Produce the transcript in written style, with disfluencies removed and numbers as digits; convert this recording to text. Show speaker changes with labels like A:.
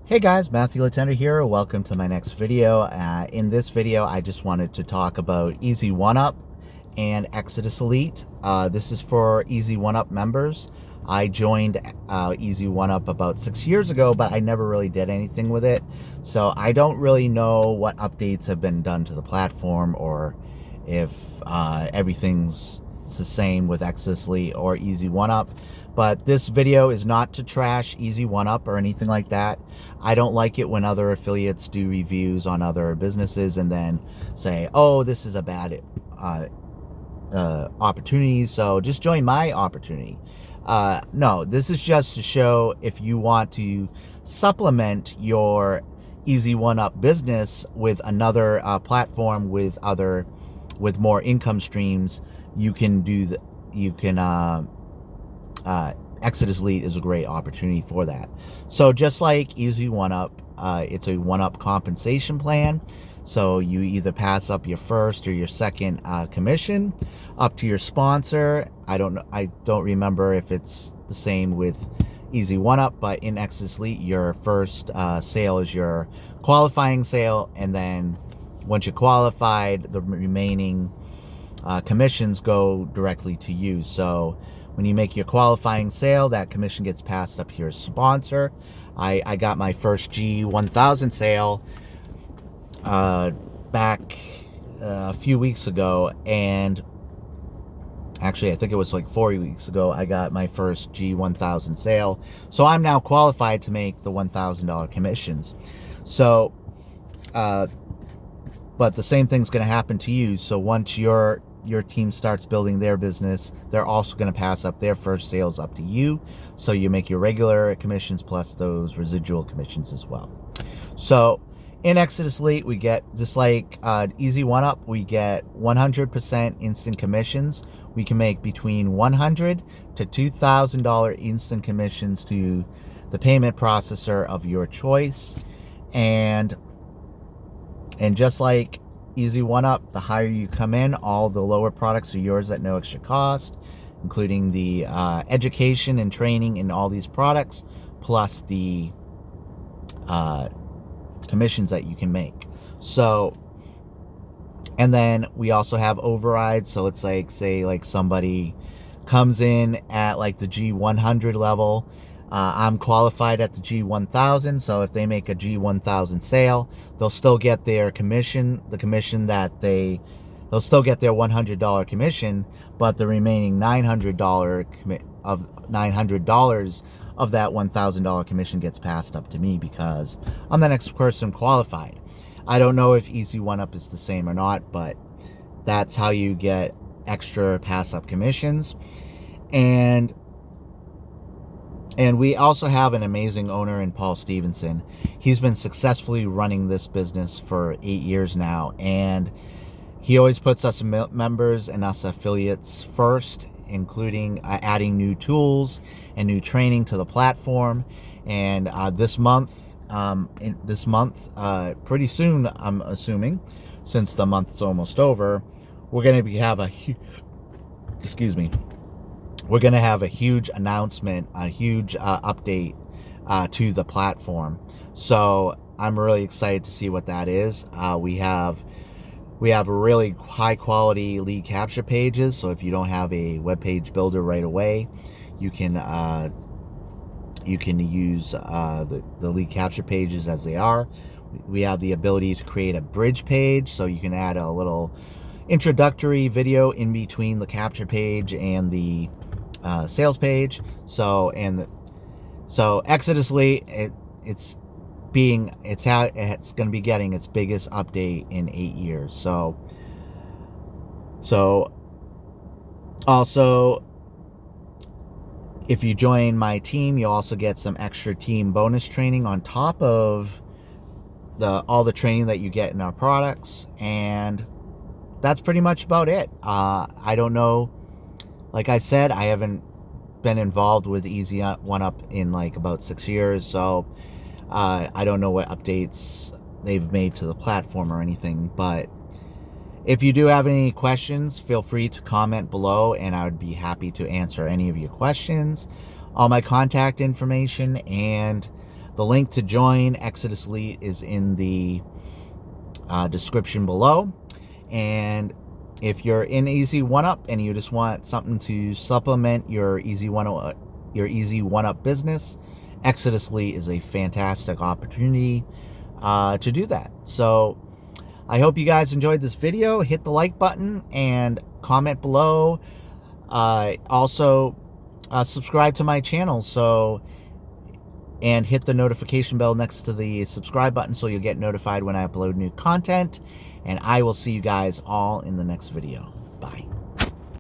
A: Hey guys, Matthew Letendre here. Welcome to my next video. In this video, I just wanted to talk about Easy 1UP and Exitus Elite. This is for Easy 1UP members. I joined Easy 1UP about 6 years ago, but I never really did anything with it. So I don't really know what updates have been done to the platform or if everything's the same with Exitus Elite or Easy 1UP. But this video is not to trash Easy 1UP or anything like that. I don't like it when other affiliates do reviews on other businesses and then say, oh, this is a bad opportunity, so just join my opportunity. No, this is just to show if you want to supplement your Easy 1UP business with another platform with more income streams, you can do the Exitus Elite is a great opportunity for that. So just like Easy 1UP, it's a 1UP compensation plan. So you either pass up your first or your second commission up to your sponsor. I don't remember if it's the same with Easy 1UP, but in Exitus Elite, your first sale is your qualifying sale, and then once you're qualified, the remaining commissions go directly to you. So when you make your qualifying sale, that commission gets passed up to your sponsor. I got my first G1000 sale back a few weeks ago, and actually I think it was like 4 weeks ago I got my first G1000 sale. So I'm now qualified to make the $1,000 commissions. So but the same thing's going to happen to you. So once your team starts building their business, they're also going to pass up their first sales up to you. So you make your regular commissions plus those residual commissions as well. So in Exitus Elite, we get, just like Easy 1UP, we get 100% instant commissions. We can make between $100 to $2,000 instant commissions to the payment processor of your choice. And just like Easy 1UP, the higher you come in, all the lower products are yours at no extra cost, including the education and training in all these products, plus the commissions that you can make. So, and then we also have overrides. So it's like, say like somebody comes in at like the G100 level. I'm qualified at the G1000, so if they make a G1000 sale, they'll still get their commission, they'll still get their $100 commission, but the remaining $900 of that $1,000 commission gets passed up to me because I'm the next person qualified. I don't know if Easy 1UP is the same or not, but that's how you get extra pass-up commissions. And we also have an amazing owner in Paul Stevenson. He's been successfully running this business for 8 years now, and he always puts us members and us affiliates first, including adding new tools and new training to the platform. And this month, pretty soon, I'm assuming, since the month's almost over, we're going to have a we're going to have a huge announcement, a huge update to the platform. So I'm really excited to see what that is. We have really high quality lead capture pages. So if you don't have a web page builder right away, you can use the lead capture pages as they are. We have the ability to create a bridge page, so you can add a little introductory video in between the capture page and the sales page. So Exitus Elite, it's going to be getting its biggest update in 8 years. So also, if you join my team, you'll also get some extra team bonus training on top of all the training that you get in our products. And that's pretty much about it. I don't know. Like I said, I haven't been involved with Easy 1UP in like about 6 years, so I don't know what updates they've made to the platform or anything. But if you do have any questions, feel free to comment below, and I would be happy to answer any of your questions. All my contact information and The link to join Exitus Elite is in the description below. And if you're in Easy 1-Up and you just want something to supplement your Easy 1-Up business, Exitus Elite is a fantastic opportunity to do that. So I hope you guys enjoyed this video. Hit the like button and comment below. Also, subscribe to my channel and hit the notification bell next to the subscribe button so you'll get notified when I upload new content. And I will see you guys all in the next video. Bye.